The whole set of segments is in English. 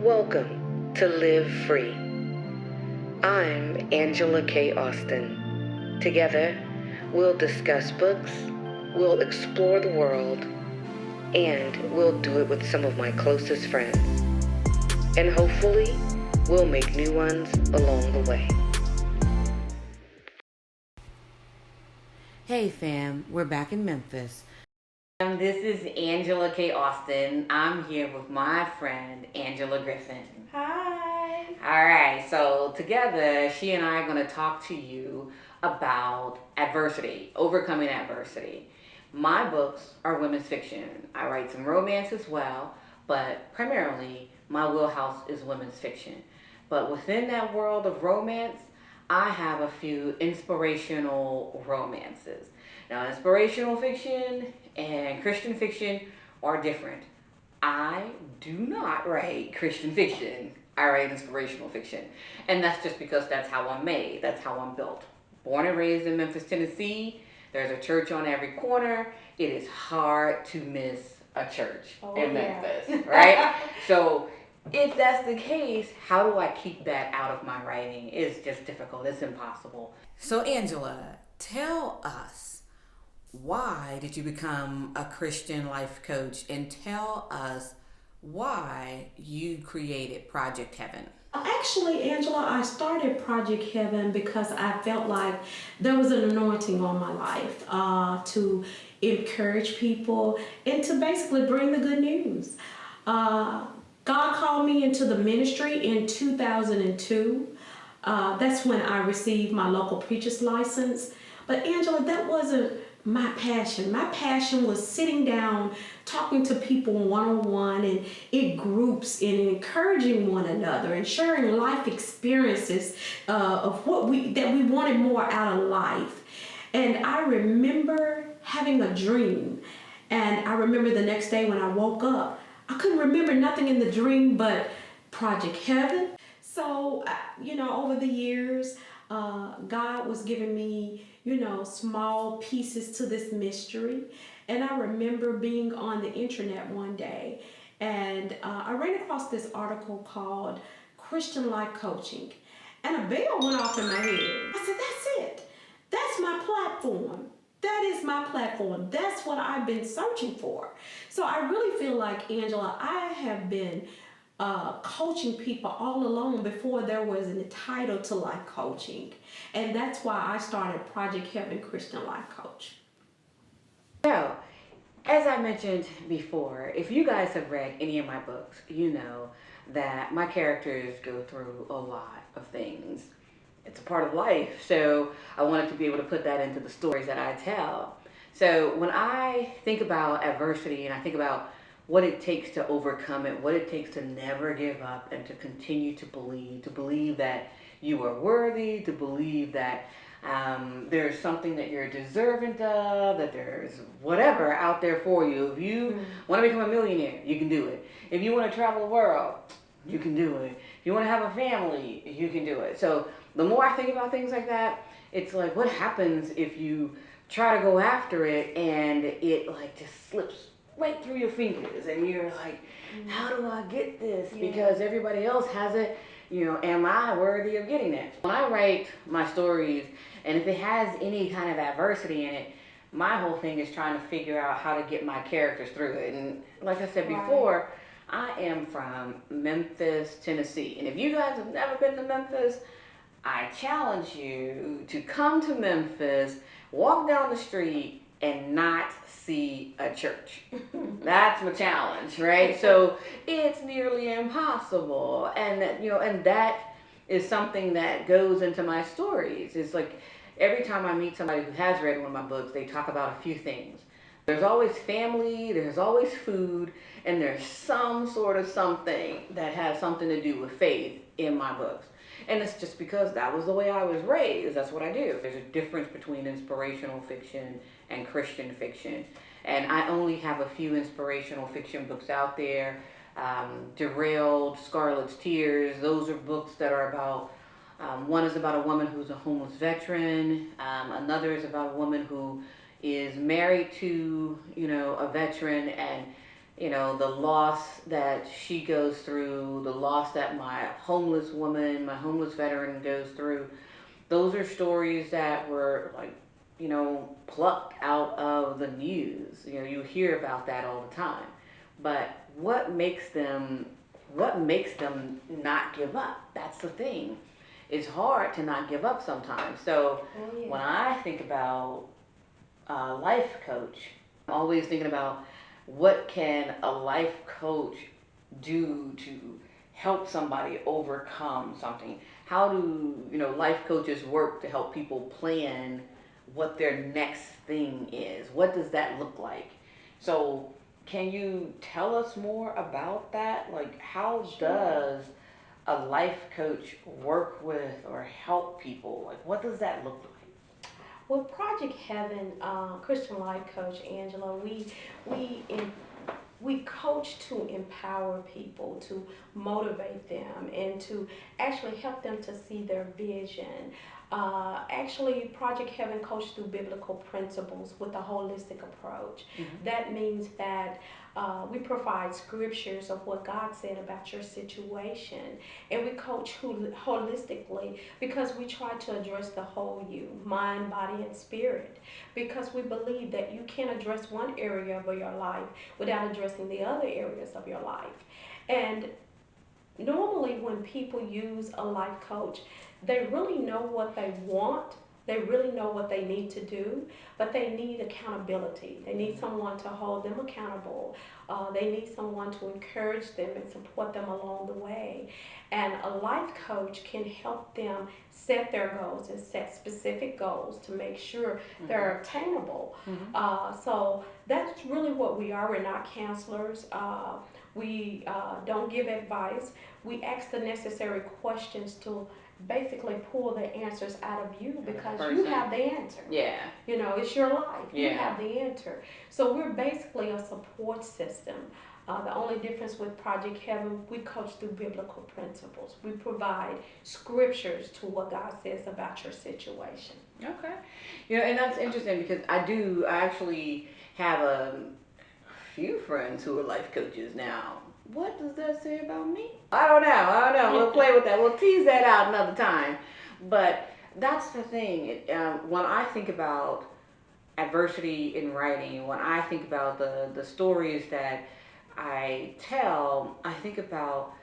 Welcome to Live Free. I'm Angela K. Austin. Together, we'll discuss books, we'll explore the world, and we'll do it with some of my closest friends. And hopefully, we'll make new ones along the way. Hey fam, we're back in Memphis. This is Angela K. Austin. I'm here with my friend Angela Griffin. Hi. All right, so together she and I are going to talk to you about adversity, overcoming adversity. My books are women's fiction. I write some romance as well, but primarily my wheelhouse is women's fiction. But within that world of romance, I have a few inspirational romances. Now, inspirational fiction and Christian fiction are different. I do not write Christian fiction. I write inspirational fiction. And that's just because that's how I'm made. That's how I'm built. Born and raised in Memphis, Tennessee. There's a church on every corner. It is hard to miss a church in Memphis, right? So if that's the case, how do I keep that out of my writing? It's just difficult. It's impossible. So Angela, tell us, why did you become a Christian life coach, and tell us why you created Project Heaven? Actually, Angela, I started Project Heaven because I felt like there was an anointing on my life to encourage people and to basically bring the good news. God called me into the ministry in 2002. That's when I received my local preacher's license. But Angela, that wasn't my passion. My passion was sitting down, talking to people one-on-one and in groups and encouraging one another and sharing life experiences of what we wanted more out of life. And I remember having a dream. And I remember the next day when I woke up, I couldn't remember nothing in the dream but Project Heaven. So, over the years, God was giving me, small pieces to this mystery. And I remember being on the internet one day and I ran across this article called Christian Life Coaching. And a bell went off in my head. I said, that's it. That's my platform. That is my platform. That's what I've been searching for. So I really feel like, Angela, I have been coaching people all along before there was a title to life coaching. And that's why I started Project Heaven Christian Life Coach. So, as I mentioned before, if you guys have read any of my books, you know that my characters go through a lot of things. It's a part of life, so I wanted to be able to put that into the stories that I tell. So when I think about adversity and I think about what it takes to overcome it, what it takes to never give up and to continue to believe that you are worthy, to believe that there's something that you're deserving of, that there's whatever out there for you. If you want to become a millionaire, you can do it. If you want to travel the world, you can do it. If you want to have a family, you can do it. So the more I think about things like that, it's like, what happens if you try to go after it and it like just slips right through your fingers and you're like, how do I get this? Because everybody else has it. Am I worthy of getting it? When I write my stories, and if it has any kind of adversity in it, my whole thing is trying to figure out how to get my characters through it. And like I said before, I am from Memphis, Tennessee. And if you guys have never been to Memphis, I challenge you to come to Memphis, walk down the street, and not see a church. That's my challenge, right? So it's nearly impossible. And that is something that goes into my stories. It's like every time I meet somebody who has read one of my books, they talk about a few things. There's always family, there's always food, and there's some sort of something that has something to do with faith in my books. And it's just because that was the way I was raised. That's what I do. There's a difference between inspirational fiction and Christian fiction. And I only have a few inspirational fiction books out there. Derailed, Scarlet's Tears. Those are books that are about, one is about a woman who's a homeless veteran. Another is about a woman who is married to, a veteran, and the loss that she goes through, the loss that my homeless woman, my homeless veteran goes through. Those are stories that were like, plucked out of the news. You hear about that all the time. But what makes them not give up? That's the thing. It's hard to not give up sometimes. So Oh, yeah. when I think about a life coach, I'm always thinking about what can a life coach do to help somebody overcome something. How do life coaches work to help people plan what their next thing is? What does that look like? So can you tell us more about that? Like, how Sure. does a life coach work with or help people? Like, what does that look like? Well, Project Heaven, Christian Life Coach Angela, we in, we coach to empower people, to motivate them, and to actually help them to see their vision. Actually, Project Heaven coach through biblical principles with a holistic approach. Mm-hmm. That means that we provide scriptures of what God said about your situation, and we coach holistically because we try to address the whole you, mind, body, and spirit. Because we believe that you can't address one area of your life without addressing the other areas of your life. And normally, when people use a life coach, they really know what they want. They really know what they need to do, but they need accountability. They need someone to hold them accountable. They need someone to encourage them and support them along the way. And a life coach can help them set their goals and set specific goals to make sure they're attainable. Mm-hmm. So that's really what we are. We're not counselors. We don't give advice. We ask the necessary questions to basically pull the answers out of you because you have the answer. Yeah. It's your life. You Yeah. have the answer. So we're basically a support system. The only difference with Project Heaven, we coach through biblical principles. We provide scriptures to what God says about your situation. Okay. And that's interesting because I actually have a few friends who are life coaches now. What does that say about me? I don't know. We'll play with that. We'll tease that out another time. But that's the thing. When I think about adversity in writing, when I think about the stories that I tell, I think about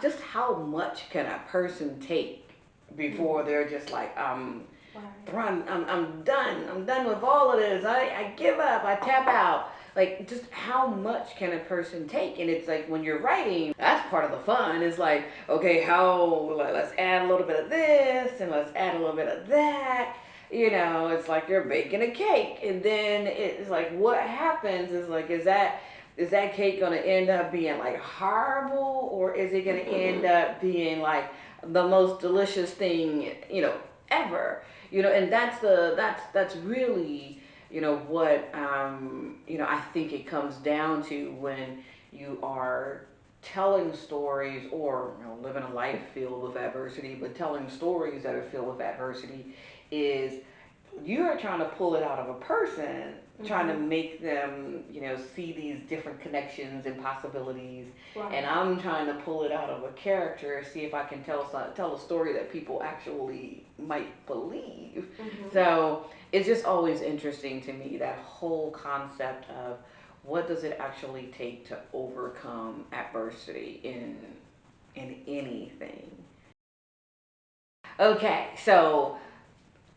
just how much can a person take before they're just like, run, I'm done. I'm done with all of this. I give up. I tap out. Like, just how much can a person take? And it's like when you're writing, that's part of the fun. It's like, okay, let's add a little bit of this and let's add a little bit of that. It's like you're baking a cake. And then it's like, what happens is like, is that cake going to end up being like horrible, or is it going to end up being like the most delicious thing, ever? And that's really, what, I think it comes down to when you are telling stories, or living a life filled with adversity, but telling stories that are filled with adversity, is you're trying to pull it out of a person, trying to make them, see these different connections and possibilities. Right. And I'm trying to pull it out of a character, see if I can tell a story that people actually might believe. So it's just always interesting to me, that whole concept of what does it actually take to overcome adversity in anything. Okay, so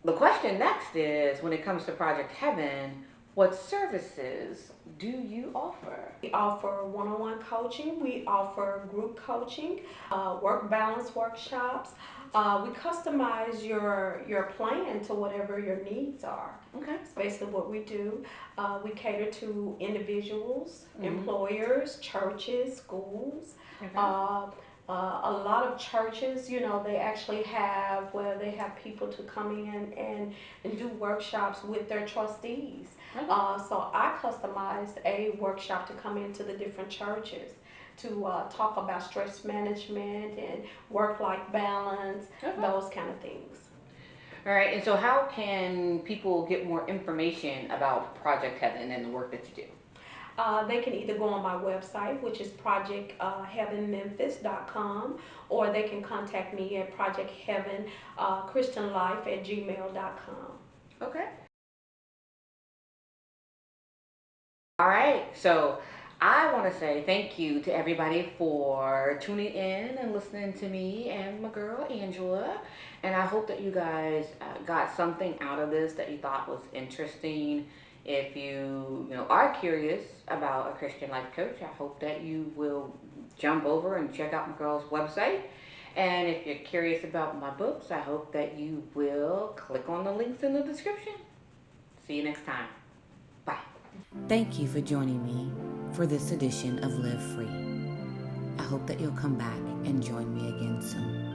the question next is, when it comes to Project Heaven, what services do you offer? We offer one-on-one coaching. We offer group coaching, work balance workshops. We customize your plan to whatever your needs are. Okay. That's basically what we do. We cater to individuals, employers, churches, schools. Okay. A lot of churches, they actually have where they have people to come in and do workshops with their trustees. Okay. So I customized a workshop to come into the different churches to talk about stress management and work-life balance, those kind of things. All right, and so how can people get more information about Project Heaven and the work that you do? they can either go on my website, which is projectheavenmemphis.com, or they can contact me at projectheavenchristianlife@gmail.com. Okay. All right. So I want to say thank you to everybody for tuning in and listening to me and my girl Angela. And I hope that you guys got something out of this that you thought was interesting. If you are curious about a Christian life coach, I hope that you will jump over and check out my girl's website. And if you're curious about my books, I hope that you will click on the links in the description. See you next time. Bye. Thank you for joining me for this edition of Live Free. I hope that you'll come back and join me again soon.